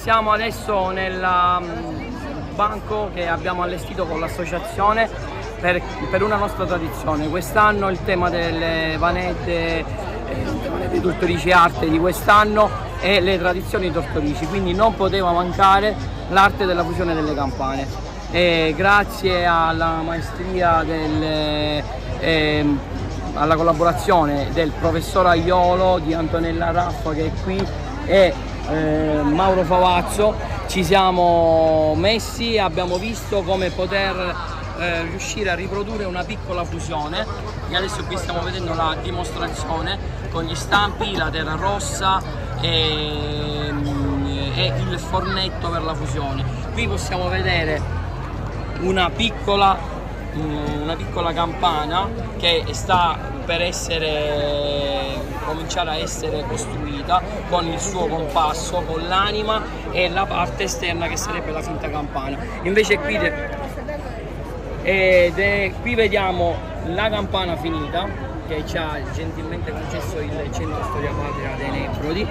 Siamo adesso nel banco che abbiamo allestito con l'associazione per una nostra tradizione. Quest'anno il tema delle vanette, di Tortorici Arte di quest'anno è le tradizioni tortorici, quindi non poteva mancare l'arte della fusione delle campane. E grazie alla maestria alla collaborazione del professor Aiolo, di Antonella Raffa che è qui, e Mauro Favazzo, ci siamo messi e abbiamo visto come poter riuscire a riprodurre una piccola fusione, e adesso qui stiamo vedendo la dimostrazione con gli stampi, la terra rossa e il fornetto per la fusione. Qui possiamo vedere una piccola campana che sta per cominciare a essere costruita con il suo compasso, con l'anima e la parte esterna che sarebbe la finta campana. Invece qui vediamo la campana finita che ci ha gentilmente concesso il Centro Storia Patria dei Nebrodi.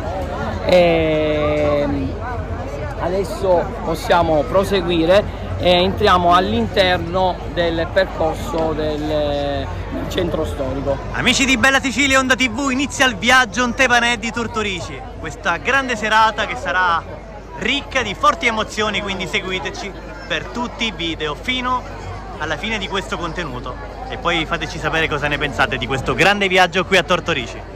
Adesso possiamo proseguire e entriamo all'interno del percorso del centro storico. Amici di Bella Sicilia Onda TV, inizia il viaggio in Tevanè di Tortorici, questa grande serata che sarà ricca di forti emozioni, quindi seguiteci per tutti i video fino alla fine di questo contenuto e poi fateci sapere cosa ne pensate di questo grande viaggio qui a Tortorici.